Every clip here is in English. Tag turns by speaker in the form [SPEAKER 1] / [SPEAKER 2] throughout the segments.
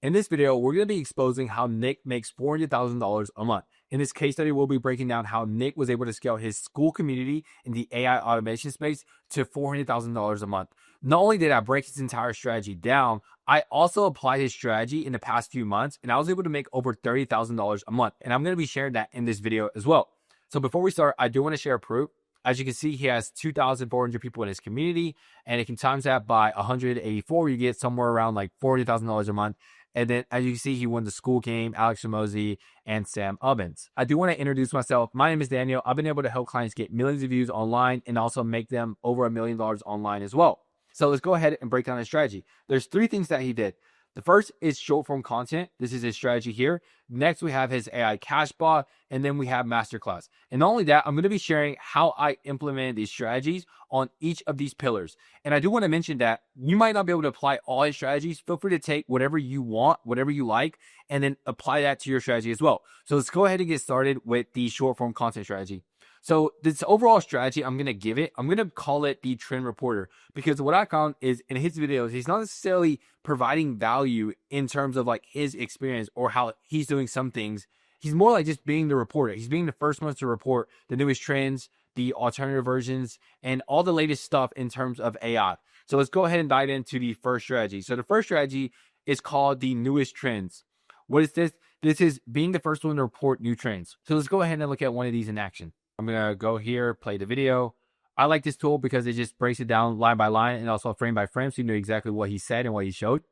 [SPEAKER 1] In this video, we're going to be exposing how Nick makes $400,000 a month. In this case study, we'll be breaking down how Nick was able to scale his Skool Community in the AI automation space to $400,000 a month. Not only did I break his entire strategy down, I also applied his strategy in the past few months, and I was able to make over $30,000 a month. And I'm going to be sharing that in this video as well. So before we start, I do want to share proof. As you can see, he has 2,400 people in his community, and it can times that by 184, you get somewhere around like $40,000 a month. And then, as you can see, he won the Skool game, Alex Ramosi, and Sam Ubbins. I do want to introduce myself. My name is Daniel. I've been able to help clients get millions of views online and also make them over $1 million online as well. So let's go ahead and break down his strategy. There's 3 things that he did. The first is short form content. This is his strategy here. Next, we have his AI cash bot, and then we have masterclass. And not only that, I'm going to be sharing how I implemented these strategies on each of these pillars. And I do want to mention that you might not be able to apply all his strategies. Feel free to take whatever you want, whatever you like, and then apply that to your strategy as well. So let's go ahead and get started with the short form content strategy. So this overall strategy, I'm going to call it the trend reporter, because what I found is in his videos, he's not necessarily providing value in terms of like his experience or how he's doing some things. He's more like just being the reporter. He's being the first one to report the newest trends, the alternative versions, and all the latest stuff in terms of AI. So let's go ahead and dive into the first strategy. So the first strategy is called the newest trends. What is this? This is being the first one to report new trends. So let's go ahead and look at one of these in action. I'm going to go here, play the video. I like this tool because it just breaks it down line by line and also frame by frame, so you know exactly what he said and what he showed.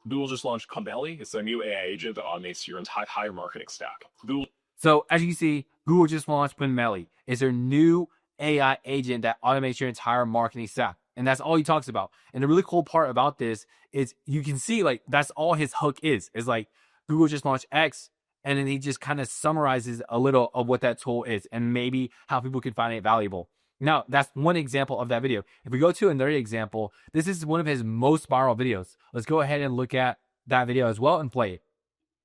[SPEAKER 2] Google just launched Compelli. It's a new AI agent that automates your entire marketing stack.
[SPEAKER 1] So as you can see, Google just launched Compelli. It's their new AI agent that automates your entire marketing stack. And that's all he talks about. And the really cool part about this is you can see like that's all his hook is. It's like Google just launched X, and then he just kind of summarizes a little of what that tool is and maybe how people can find it valuable. Now, that's one example of that video. If we go to another example, this is one of his most viral videos. Let's go ahead and look at that video as well and play it.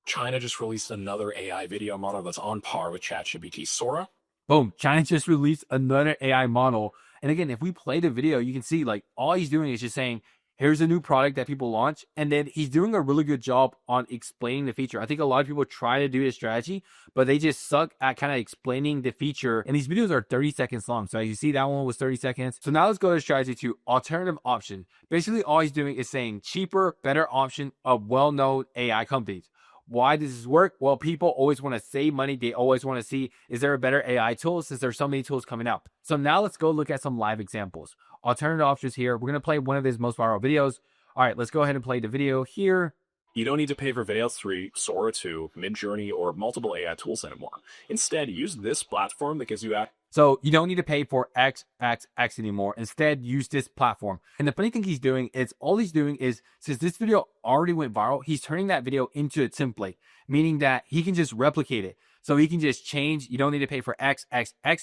[SPEAKER 2] China just released another AI video model that's on par with ChatGPT Sora.
[SPEAKER 1] Boom. China just released another AI model. And again, if we play the video, you can see like all he's doing is just saying, here's a new product that people launch. And then he's doing a really good job on explaining the feature. I think a lot of people try to do this strategy, but they just suck at kind of explaining the feature. And these videos are 30 seconds long. So as you see, that one was 30 seconds. So now let's go to strategy 2, alternative option. Basically, all he's doing is saying cheaper, better option of well-known AI companies. Why does this work? Well, people always want to save money. They always want to see, is there a better AI tool since there's so many tools coming out? So now let's go look at some live examples. Alternative options here. We're going to play one of his most viral videos. All right, let's go ahead and play the video here.
[SPEAKER 2] You don't need to pay for Veil 3, Sora 2, Midjourney, or multiple AI tools anymore. Instead, use this platform that gives you access.
[SPEAKER 1] So you don't need to pay for X anymore. Instead, use this platform. And the funny thing he's doing is all he's doing is, since this video already went viral, he's turning that video into a template, meaning that he can just replicate it. So he can just change. You don't need to pay for X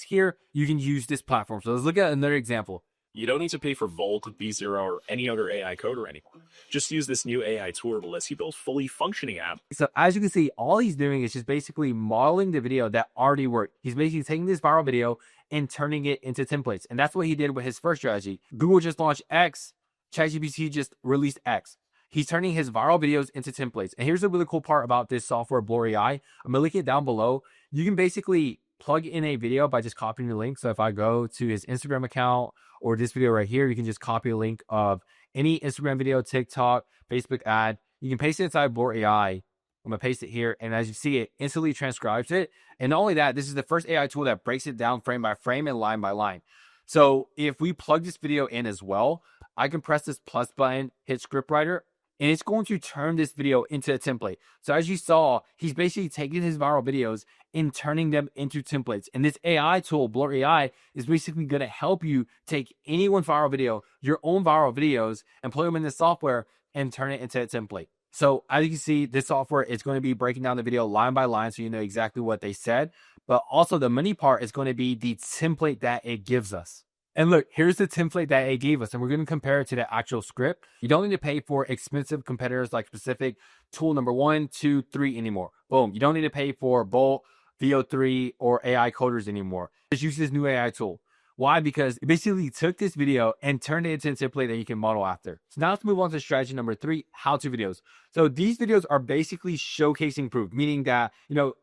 [SPEAKER 1] here. You can use this platform. So let's look at another example.
[SPEAKER 2] You don't need to pay for Volt, B0, or any other AI coder anymore. Just use this new AI tool that lets you build fully functioning apps.
[SPEAKER 1] So as you can see, all he's doing is just basically modeling the video that already worked. He's basically taking this viral video and turning it into templates. And that's what he did with his first strategy. Google just launched X. ChatGPT just released X. He's turning his viral videos into templates. And here's the really cool part about this software, Blur AI. I'm going to link it down below. You can basically plug in a video by just copying the link. So if I go to his Instagram account or this video right here, you can just copy a link of any Instagram video, TikTok, Facebook ad. You can paste it inside Blur AI. I'm going to paste it here. And as you see, it instantly transcribes it. And not only that, this is the first AI tool that breaks it down frame by frame and line by line. So if we plug this video in as well, I can press this plus button, hit scriptwriter, and it's going to turn this video into a template. So as you saw, he's basically taking his viral videos and turning them into templates. And this AI tool, Blur AI, is basically going to help you take anyone's viral video, your own viral videos, and plug them in the software and turn it into a template. So as you can see, this software is going to be breaking down the video line by line so you know exactly what they said. But also the money part is going to be the template that it gives us. And look, here's the template that it gave us, and we're going to compare it to the actual script. You don't need to pay for expensive competitors like specific tool number 1, 2, 3 anymore. Boom. You don't need to pay for Bolt, VO3, or AI coders anymore. Just use this new AI tool. Why? Because it basically took this video and turned it into a template that you can model after. So now let's move on to strategy number 3, how-to videos. So these videos are basically showcasing proof, meaning that,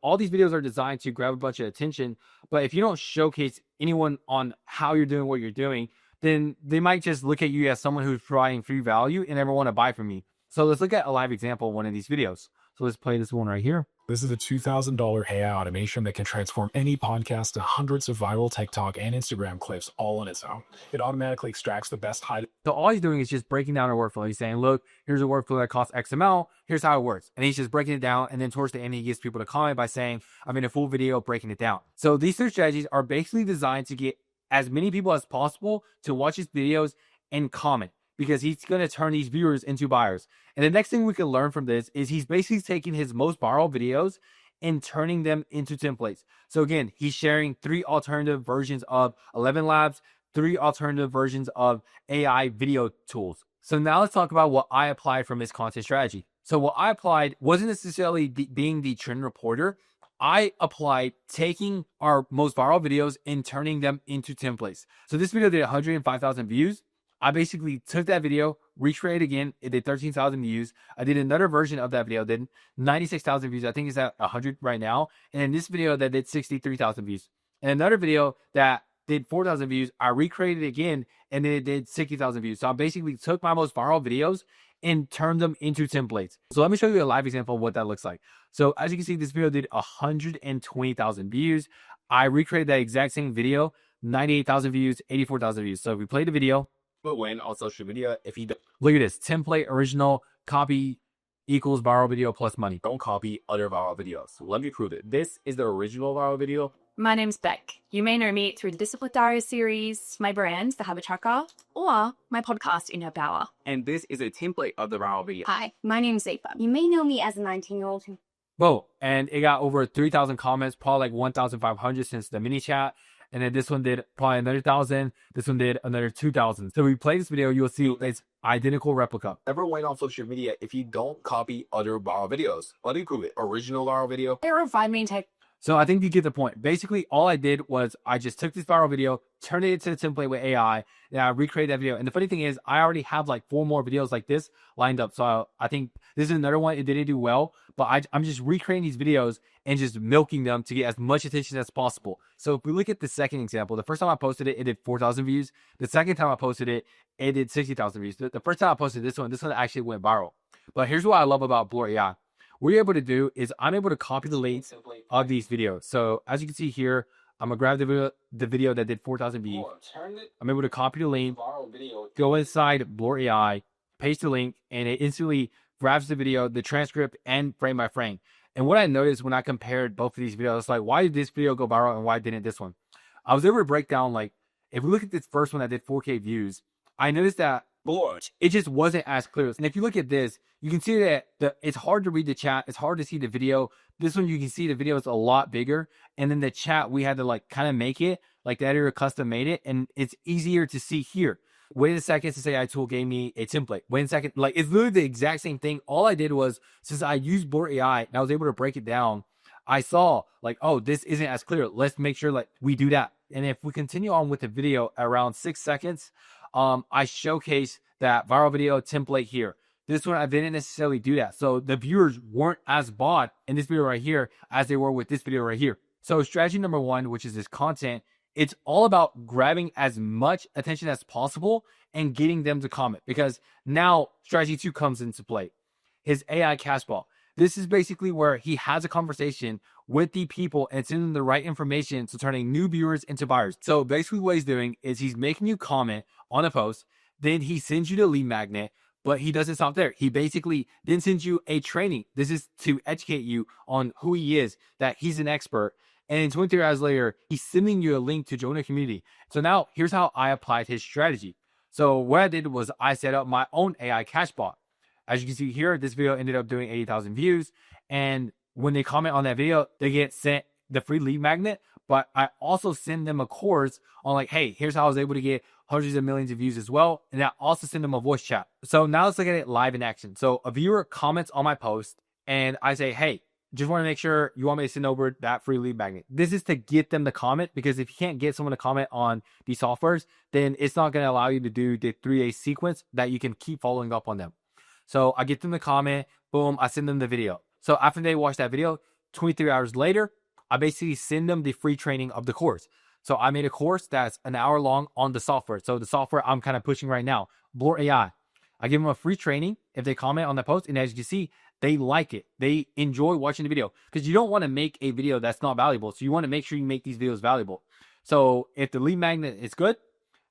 [SPEAKER 1] all these videos are designed to grab a bunch of attention. But if you don't showcase anyone on how you're doing what you're doing, then they might just look at you as someone who's providing free value and never want to buy from you. So let's look at a live example of one of these videos. So let's play this one right here.
[SPEAKER 2] This is a $2,000 AI automation that can transform any podcast to hundreds of viral TikTok and Instagram clips all on its own. It automatically extracts the best high.
[SPEAKER 1] So all he's doing is just breaking down a workflow. He's saying, look, here's a workflow that costs XML. Here's how it works. And he's just breaking it down. And then towards the end, he gets people to comment by saying, I'm in a full video breaking it down. So these 3 strategies are basically designed to get as many people as possible to watch his videos and comment, because he's going to turn these viewers into buyers. And the next thing we can learn from this is he's basically taking his most viral videos and turning them into templates. So again, he's sharing 3 alternative versions of 11 Labs, 3 alternative versions of AI video tools. So now let's talk about what I applied from his content strategy. So what I applied wasn't necessarily being the trend reporter. I applied taking our most viral videos and turning them into templates. So this video did 105,000 views. I basically took that video, recreated again. It did 13,000 views. I did another version of that video, did 96,000 views. I think it's at 100 right now. And in this video that did 63,000 views. And another video that did 4,000 views, I recreated it again, and then it did 60,000 views. So I basically took my most viral videos and turned them into templates. So let me show you a live example of what that looks like. So as you can see, this video did 120,000 views. I recreated that exact same video, 98,000 views, 84,000 views. So if we play the video,
[SPEAKER 3] but when on social media, if you
[SPEAKER 1] look at this, template, original, copy equals viral video plus money.
[SPEAKER 3] don't copy other viral videos. Let me prove it. This is the original viral video.
[SPEAKER 4] My name's Beck. You may know me through the Discipline Diary series, my brand, The Habit Tracker, or my podcast, Inner Power.
[SPEAKER 3] And this is a template of the viral video.
[SPEAKER 5] Hi, my name's Zafa. You may know me as a 19-year-old who...
[SPEAKER 1] Whoa, and it got over 3,000 comments, probably like 1,500 since the mini chat. And then this one did probably another 1,000. This one did another 2,000. So we play this video, you'll see it's identical replica.
[SPEAKER 3] Never went on social media if you don't copy other viral videos. Let me prove it. Original viral video.
[SPEAKER 4] There are 5 main tech.
[SPEAKER 1] So I think you get the point. Basically, all I did was I just took this viral video, turned it into a template with AI, and I recreated that video. And the funny thing is, I already have like 4 more videos like this lined up. So I think this is another one. It didn't do well, but I'm just recreating these videos and just milking them to get as much attention as possible. So if we look at the second example, the first time I posted it, it did 4,000 views. The second time I posted it, it did 60,000 views. The first time I posted this one actually went viral. But here's what I love about Blur AI. What you're able to do is I'm able to copy the links of these videos. So as you can see here, I'm gonna grab the video that did 4,000 views. I'm able to copy the link, go inside Blur AI, paste the link, and it instantly grabs the video, the transcript, and frame by frame. And what I noticed when I compared both of these videos, like why did this video go viral and why didn't this one? I was able to break down, like, if we look at this first one that did 4K views, I noticed that it just wasn't as clear. And if you look at this, you can see that it's hard to read the chat. It's hard to see the video. This one, you can see the video is a lot bigger. And then the chat, we had to like kind of make it, like the editor custom made it. And it's easier to see here. Wait a second to say AI tool gave me a template. Wait a second. Like it's literally the exact same thing. All I did was, since I used Blur AI and I was able to break it down, I saw like, oh, this isn't as clear. Let's make sure like we do that. And if we continue on with the video around 6 seconds, I showcase that viral video template here. This one, I didn't necessarily do that. So the viewers weren't as bought in this video right here as they were with this video right here. So strategy number 1, which is this content, it's all about grabbing as much attention as possible and getting them to comment, because now strategy 2 comes into play. His AI cashball. This is basically where he has a conversation with the people and sending them the right information, so turning new viewers into buyers. So basically what he's doing is he's making you comment on a post, then he sends you the lead magnet, but he doesn't stop there. He basically then sends you a training. This is to educate you on who he is, that he's an expert. And then 23 hours later, he's sending you a link to join a community. So now here's how I applied his strategy. So what I did was I set up my own AI cash bot. As you can see here, this video ended up doing 80,000 views. And when they comment on that video, they get sent the free lead magnet. But I also send them a course on like, hey, here's how I was able to get hundreds of millions of views as well. And I also send them a voice chat. So now let's look at it live in action. So a viewer comments on my post and I say, hey, just want to make sure you want me to send over that free lead magnet. This is to get them to comment, because if you can't get someone to comment on these softwares, then it's not going to allow you to do the 3-day sequence that you can keep following up on them. So I get them to comment, boom, I send them the video. So after they watch that video, 23 hours later, I basically send them the free training of the course. So I made a course that's an hour long on the software. So the software I'm kind of pushing right now, Blur AI. I give them a free training if they comment on that post. And as you can see, they like it. They enjoy watching the video, because you don't want to make a video that's not valuable. So you want to make sure you make these videos valuable. So if the lead magnet is good,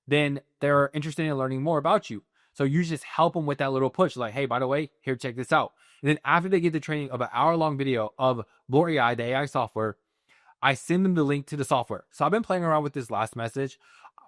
[SPEAKER 1] then they're interested in learning more about you. So you just help them with that little push, like, hey, by the way, here, check this out. And then after they get the training of an hour-long video of Blur AI, the AI software, I send them the link to the software. So I've been playing around with this last message.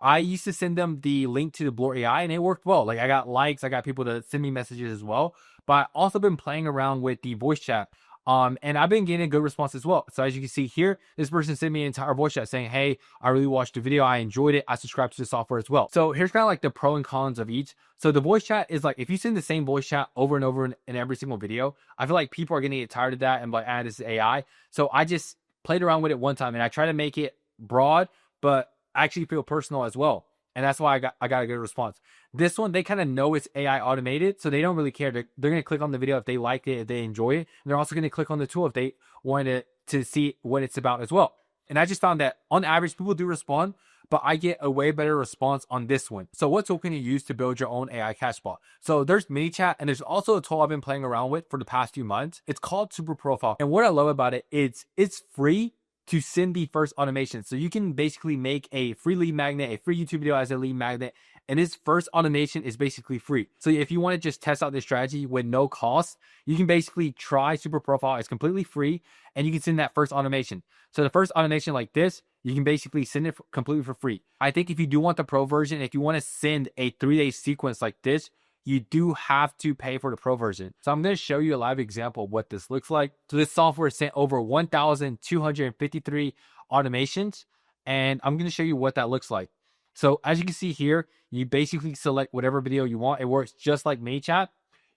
[SPEAKER 1] I used to send them the link to the Blur AI, and it worked well. Like, I got likes, I got people to send me messages as well. But I also been playing around with the voice chat. And I've been getting a good response as well. So as you can see here, this person sent me an entire voice chat saying, hey, I really watched the video. I enjoyed it. I subscribed to the software as well. So here's kind of like the pro and cons of each. So the voice chat is like, if you send the same voice chat over and over in every single video, I feel like people are going to get tired of that and like, this is AI. So I just played around with it one time, and I try to make it broad, but actually feel personal as well. And that's why I got a good response. This one, they kind of know it's AI automated, so they don't really care. They're going to click on the video if they like it, if they enjoy it. And they're also going to click on the tool if they wanted to see what it's about as well. And I just found that on average, people do respond, but I get a way better response on this one. So what tool can you use to build your own AI chatbot? So there's MiniChat, and there's also a tool I've been playing around with for the past few months. It's called Super Profile. And what I love about it, it's free to send the first automation. So you can basically make a free lead magnet, a free YouTube video as a lead magnet, and this first automation is basically free. So if you want to just test out this strategy with no cost, you can basically try Super Profile. It's completely free, and you can send that first automation. So the first automation like this, you can basically send it completely for free. I think if you do want the pro version, if you want to send a 3-day sequence like this, you do have to pay for the pro version. So I'm going to show you a live example of what this looks like. So this software sent over 1,253 automations, and I'm going to show you what that looks like. So as you can see here, you basically select whatever video you want. It works just like ManyChat.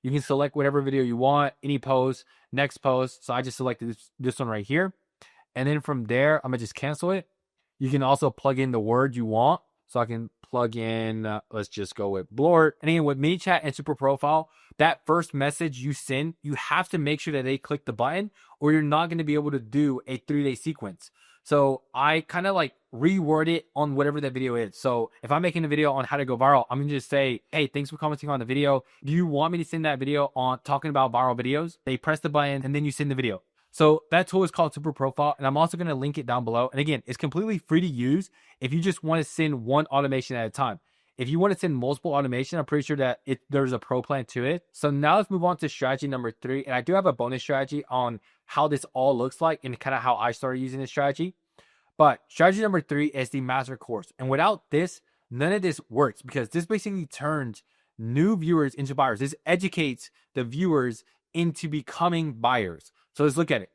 [SPEAKER 1] You can select whatever video you want, any post, next post. So I just selected this one right here. And then from there, I'm going to just cancel it. You can also plug in the word you want. So I can plug in, let's just go with blur. And again, with ManyChat and Super Profile, that first message you send, you have to make sure that they click the button, or you're not going to be able to do a 3-day sequence. So I kind of like reword it on whatever that video is. So if I'm making a video on how to go viral, I'm going to just say, hey, thanks for commenting on the video. Do you want me to send that video on talking about viral videos? They press the button and then you send the video. So that tool is called Super Profile, and I'm also going to link it down below. And again, it's completely free to use if you just want to send one automation at a time. If you want to send multiple automation, I'm pretty sure that there's a pro plan to it. So now let's move on to strategy number 3. And I do have a bonus strategy on how this all looks like and kind of how I started using this strategy. But strategy number 3 is the master course. And without this, none of this works, because this basically turns new viewers into buyers. This educates the viewers into becoming buyers. So let's look at it.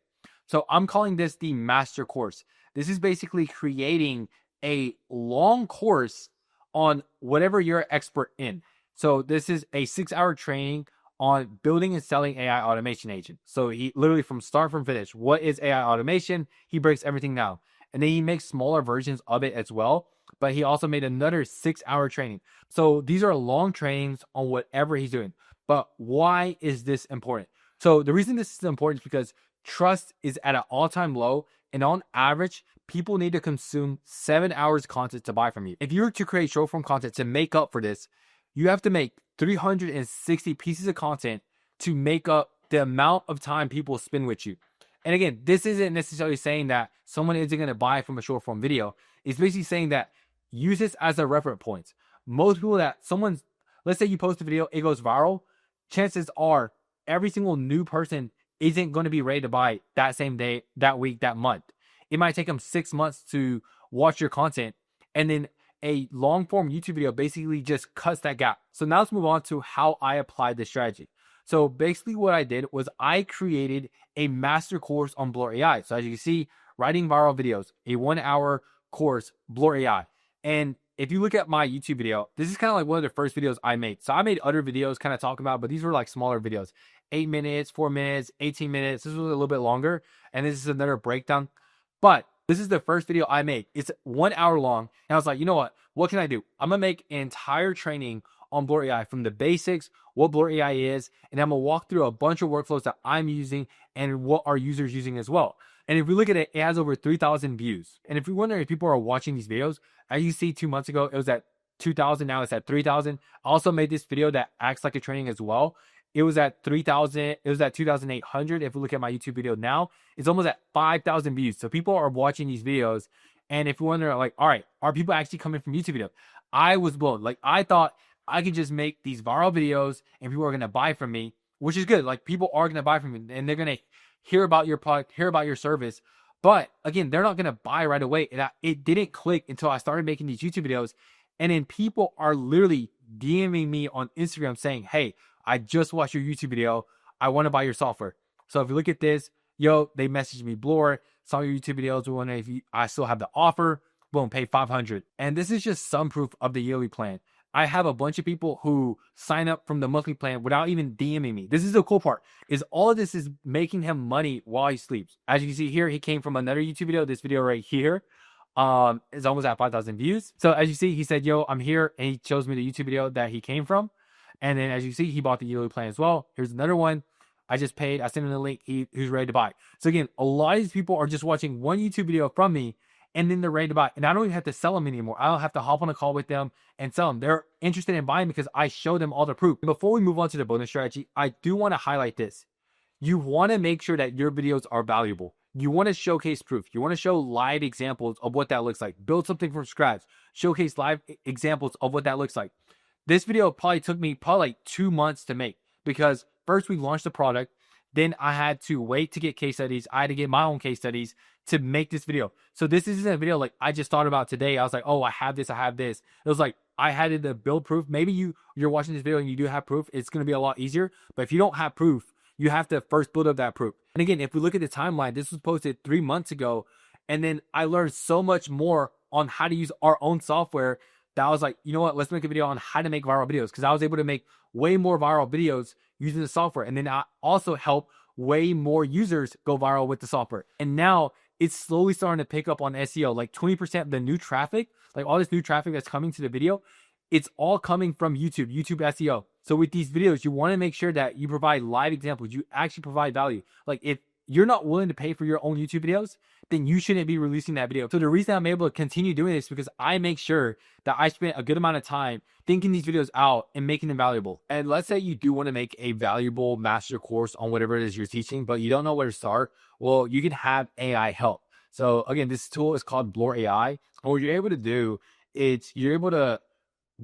[SPEAKER 1] So I'm calling this the master course. This is basically creating a long course on whatever you're an expert in. So this is a 6-hour training on building and selling AI automation agent. So he literally from start from finish, what is AI automation? He breaks everything down. And then he makes smaller versions of it as well. But he also made another 6-hour training. So these are long trainings on whatever he's doing. But why is this important? So the reason this is important is because trust is at an all-time low. And on average, people need to consume 7 hours of content to buy from you. If you were to create short-form content to make up for this, you have to make 360 pieces of content to make up the amount of time people spend with you. And again, this isn't necessarily saying that someone isn't going to buy from a short-form video. It's basically saying that use this as a reference point. Most people let's say you post a video, it goes viral, chances are every single new person isn't going to be ready to buy that same day, that week, that month. It might take them 6 months to watch your content, and then a long form YouTube video basically just cuts that gap. So now let's move on to how I applied this strategy. So basically what I did was I created a master course on Blur AI. So as you can see, writing viral videos, a 1-hour course, Blur AI. And if you look at my YouTube video, this is kind of like one of the first videos I made. So I made other videos kind of talking about, but these were like smaller videos. 8 minutes, 4 minutes, 18 minutes. This was a little bit longer. And this is another breakdown. But this is the first video I make. It's 1 hour long. And I was like, you know what? What can I do? I'm going to make an entire training on Blur AI from the basics, what Blur AI is, and I'm going to walk through a bunch of workflows that I'm using and what our users using as well. And if we look at it, it has over 3,000 views. And if you wonder if people are watching these videos, as you see 2 months ago, it was at 2,000. Now it's at 3,000. I also made this video that acts like a training as well. It was at 3,000. It was at 2,800. If we look at my YouTube video now, it's almost at 5,000 views. So people are watching these videos. And if you wonder, like, all right, are people actually coming from YouTube videos? I was blown. Like, I thought I could just make these viral videos and people are going to buy from me, which is good. Like, people are going to buy from me and they're going to hear about your product, hear about your service. But again, they're not going to buy right away. And it didn't click until I started making these YouTube videos. And then people are literally DMing me on Instagram saying, hey, I just watched your YouTube video. I want to buy your software. So if you look at this, they messaged me, Blur, saw your YouTube videos, wondering if I still have the offer. Boom, pay $500. And this is just some proof of the yearly plan. I have a bunch of people who sign up from the monthly plan without even DMing me. This is the cool part, is all of this is making him money while he sleeps. As you can see here, he came from another YouTube video. This video right here is almost at 5,000 views. So as you see, he said, I'm here. And he shows me the YouTube video that he came from. And then as you see, he bought the yearly plan as well. Here's another one. I just paid. I sent him the link. He's ready to buy. So again, a lot of these people are just watching one YouTube video from me and then they're ready to buy. And I don't even have to sell them anymore. I don't have to hop on a call with them and sell them. They're interested in buying because I show them all the proof. And before we move on to the bonus strategy, I do want to highlight this. You want to make sure that your videos are valuable. You want to showcase proof. You want to show live examples of what that looks like. Build something from scratch. Showcase live examples of what that looks like. This video probably took me like 2 months to make because first we launched the product. Then I had to wait to get case studies. I had to get my own case studies to make this video. So this isn't a video like I just thought about today. I was like, oh, I have this. It was like I had to build proof. Maybe you're watching this video and you do have proof. It's going to be a lot easier. But if you don't have proof, you have to first build up that proof. And again, if we look at the timeline, this was posted 3 months ago. And then I learned so much more on how to use our own software that I was like, you know what, let's make a video on how to make viral videos. Because I was able to make way more viral videos using the software. And then I also help way more users go viral with the software. And now it's slowly starting to pick up on SEO. Like 20% of the new traffic, like all this new traffic that's coming to the video, it's all coming from YouTube SEO. So with these videos, you want to make sure that you provide live examples. You actually provide value. Like if you're not willing to pay for your own YouTube videos, then you shouldn't be releasing that video. So the reason I'm able to continue doing this is because I make sure that I spend a good amount of time thinking these videos out and making them valuable. And let's say you do want to make a valuable master course on whatever it is you're teaching, but you don't know where to start. Well, you can have AI help. So again, this tool is called Blur AI. And what you're able to do is you're able to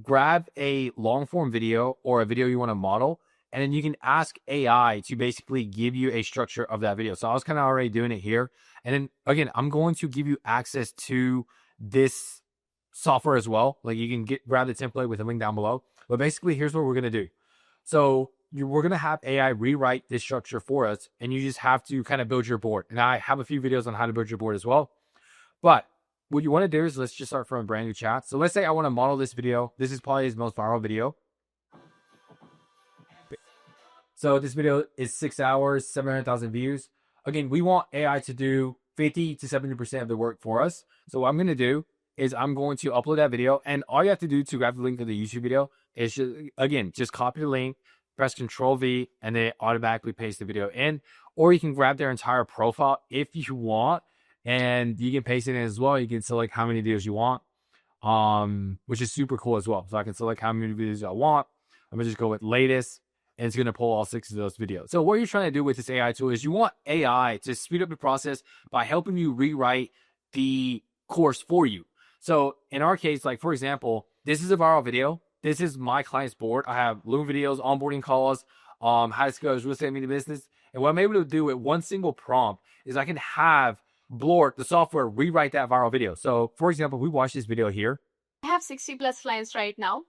[SPEAKER 1] grab a long form video or a video you want to model, and then you can ask AI to basically give you a structure of that video. So I was kind of already doing it here. And then again, I'm going to give you access to this software as well. Like you can grab the template with the link down below. But basically, here's what we're going to do. So we're going to have AI rewrite this structure for us, and you just have to kind of build your board. And I have a few videos on how to build your board as well. But what you want to do is let's just start from a brand new chat. So let's say I want to model this video. This is probably his most viral video. So this video is 6 hours, 700,000 views. Again, we want AI to do 50 to 70% of the work for us. So what I'm going to do is I'm going to upload that video. And all you have to do to grab the link to the YouTube video is just copy the link, press Control-V, and then it automatically paste the video in. Or you can grab their entire profile if you want, and you can paste it in as well. You can select how many videos you want, which is super cool as well. So I can select how many videos I want. I'm going to just go with latest. And it's going to pull all 6 of those videos. So what you're trying to do with this AI tool is you want AI to speed up the process by helping you rewrite the course for you. So in our case, like for example, this is a viral video. This is my client's board. I have Loom videos, onboarding calls, how to scale his real estate media business. And what I'm able to do with one single prompt is I can have Blur, the software, rewrite that viral video. So for example, we watch this video here.
[SPEAKER 4] I have 60 plus clients right now,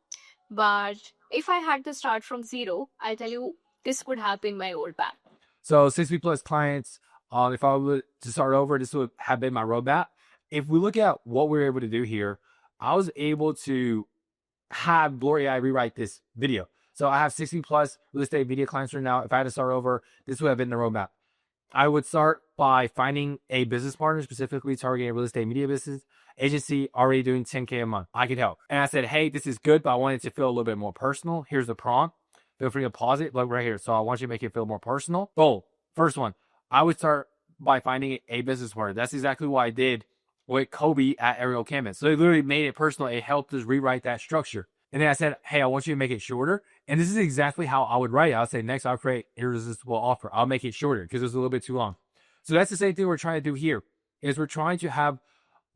[SPEAKER 4] but if I had to start from zero, I tell you, this would have been my old path.
[SPEAKER 1] So 60 plus clients, if I were to start over, this would have been my roadmap. If we look at what we were able to do here, I was able to have Blur AI rewrite this video. So I have 60 plus real estate media clients right now. If I had to start over, this would have been the roadmap. I would start by finding a business partner, specifically targeting a real estate media business agency already doing 10K a month. I could help. And I said, hey, this is good, but I want it to feel a little bit more personal. Here's the prompt. Feel free to pause it, like right here. So I want you to make it feel more personal. Boom. First one, I would start by finding a business partner. That's exactly what I did with Kobe at Aerial Canvas. So they literally made it personal. It helped us rewrite that structure. And then I said, hey, I want you to make it shorter. And this is exactly how I would write it. I'll say, next, I'll create irresistible offer. I'll make it shorter because it was a little bit too long. So that's the same thing we're trying to do here, is we're trying to have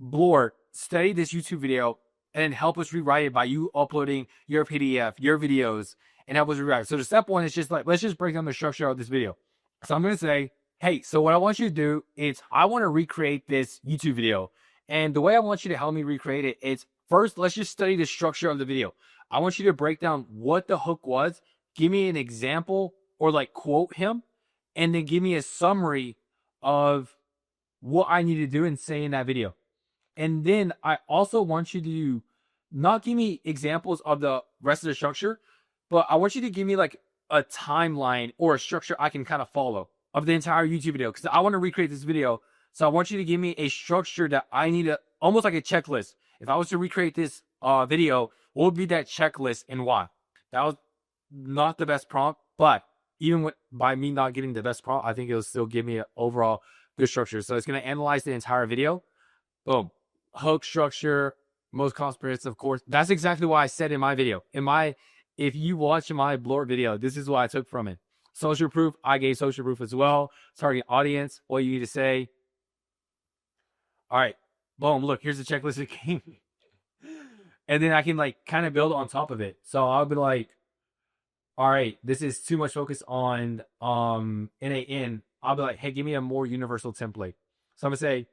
[SPEAKER 1] Blore study this YouTube video and then help us rewrite it by you uploading your PDF, your videos, and help us rewrite. So the step one is just like, let's just break down the structure of this video. So I'm going to say, hey, so what I want you to do is I want to recreate this YouTube video. And the way I want you to help me recreate it is first, let's just study the structure of the video. I want you to break down what the hook was. Give me an example or like quote him, and then give me a summary of what I need to do and say in that video. And then I also want you to not give me examples of the rest of the structure, but I want you to give me like a timeline or a structure I can kind of follow of the entire YouTube video, because I want to recreate this video. So I want you to give me a structure that I need to, almost like a checklist. If I was to recreate this video, what would be that checklist and why? That was not the best prompt, but even by me not getting the best prompt, I think it'll still give me an overall good structure. So it's going to analyze the entire video. Boom. Hook structure, most comprehensive course. That's exactly what I said in my video. If you watch my Blore video, this is what I took from it. Social proof, I gave social proof as well. Target audience, what you need to say. All right, boom, look, here's the checklist it came. And then I can like kind of build on top of it. So I'll be like, all right, this is too much focus on NAN. I'll be like, hey, give me a more universal template. So I'm gonna say,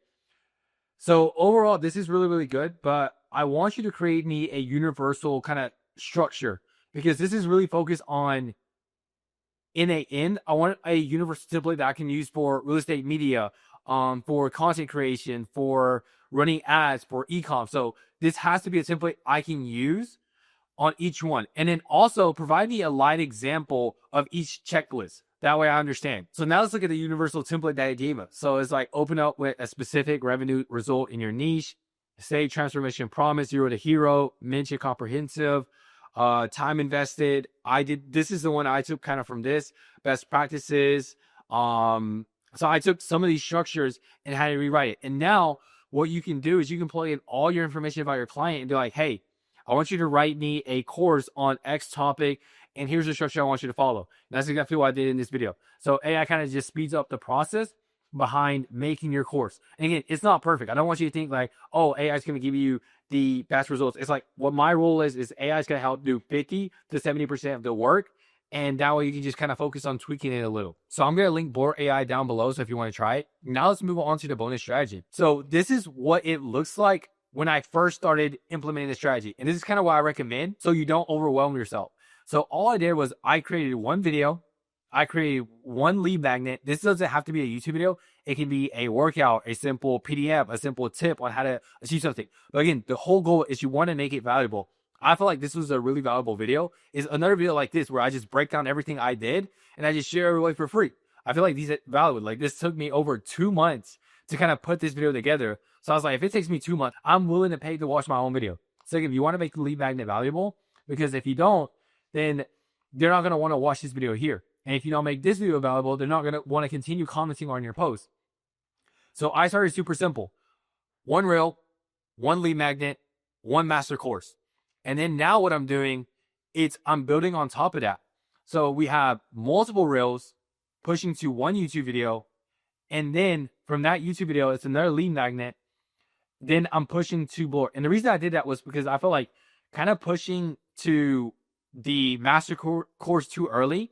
[SPEAKER 1] so overall, this is really, really good, but I want you to create me a universal kind of structure, because this is really focused on NAN. I want a universal template that I can use for real estate media, for content creation, for running ads, for e-com. So this has to be a template I can use on each one. And then also provide me a live example of each checklist. That way I understand. So now let's look at the universal template that it gave us. So it's like open up with a specific revenue result in your niche, say transformation promise, 0 to hero, mention comprehensive, time invested. This is the one I took kind of from this, best practices. So I took some of these structures and had to rewrite it. And now what you can do is you can plug in all your information about your client and be like, hey, I want you to write me a course on X topic, and here's the structure I want you to follow. And that's exactly what I did in this video. So AI kind of just speeds up the process behind making your course. And again, it's not perfect. I don't want you to think like, oh, AI is going to give you the best results. It's like what my role is AI is going to help do 50 to 70% of the work. And that way you can just kind of focus on tweaking it a little. So I'm going to link Blore AI down below. So if you want to try it. Now let's move on to the bonus strategy. So this is what it looks like when I first started implementing the strategy. And this is kind of what I recommend so you don't overwhelm yourself. So all I did was I created one video. I created one lead magnet. This doesn't have to be a YouTube video. It can be a workout, a simple PDF, a simple tip on how to achieve something. But again, the whole goal is you want to make it valuable. I feel like this was a really valuable video. Is another video like this where I just break down everything I did and I just share everybody for free. I feel like these are valuable. Like this took me over 2 months to kind of put this video together. So I was like, if it takes me 2 months, I'm willing to pay to watch my own video. So if you want to make the lead magnet valuable, because if you don't, then they're not going to want to watch this video here. And if you don't make this video valuable, they're not going to want to continue commenting on your post. So I started super simple. One reel, one lead magnet, one master course. And then now what I'm doing is I'm building on top of that. So we have multiple reels pushing to one YouTube video. And then from that YouTube video, it's another lead magnet. Then I'm pushing to Blore. And the reason I did that was because I felt like kind of pushing to the master course too early.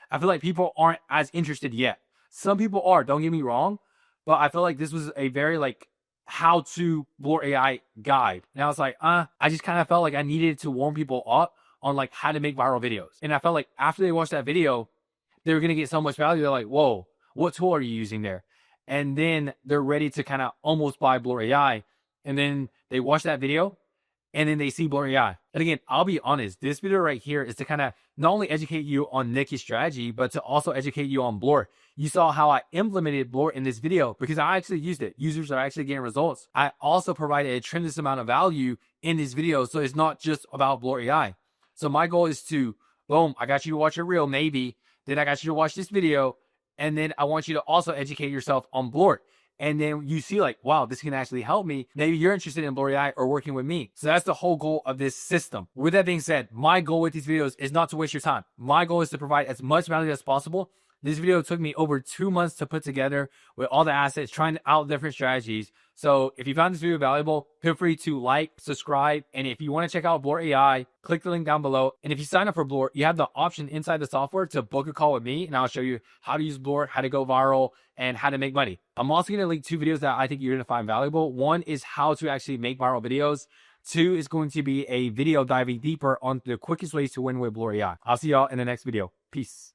[SPEAKER 1] I feel like people aren't as interested yet. Some people are, don't get me wrong. But I feel like this was a very like how to Blore AI guide. And I was like, I just kind of felt like I needed to warm people up on like how to make viral videos. And I felt like after they watched that video, they were going to get so much value. They're like, whoa, what tool are you using there? And then they're ready to kind of almost buy Blore AI. And then they watch that video and then they see Blur AI. And again, I'll be honest, this video right here is to kind of not only educate you on Nick's strategy, but to also educate you on Blur. You saw how I implemented Blur in this video because I actually used it. Users are actually getting results. I also provided a tremendous amount of value in this video. So it's not just about Blur AI. So my goal is to, boom, I got you to watch a reel, maybe. Then I got you to watch this video. And then I want you to also educate yourself on Blur. And then you see like, wow, this can actually help me. Maybe you're interested in Blur AI or working with me. So that's the whole goal of this system. With that being said, my goal with these videos is not to waste your time. My goal is to provide as much value as possible. This video took me over 2 months to put together with all the assets, trying out different strategies. So if you found this video valuable, feel free to like, subscribe. And if you want to check out Blur AI, click the link down below. And if you sign up for Blur, you have the option inside the software to book a call with me. And I'll show you how to use Blur, how to go viral, and how to make money. I'm also going to link 2 videos that I think you're going to find valuable. One is how to actually make viral videos. 2 is going to be a video diving deeper on the quickest ways to win with Blur AI. I'll see y'all in the next video. Peace.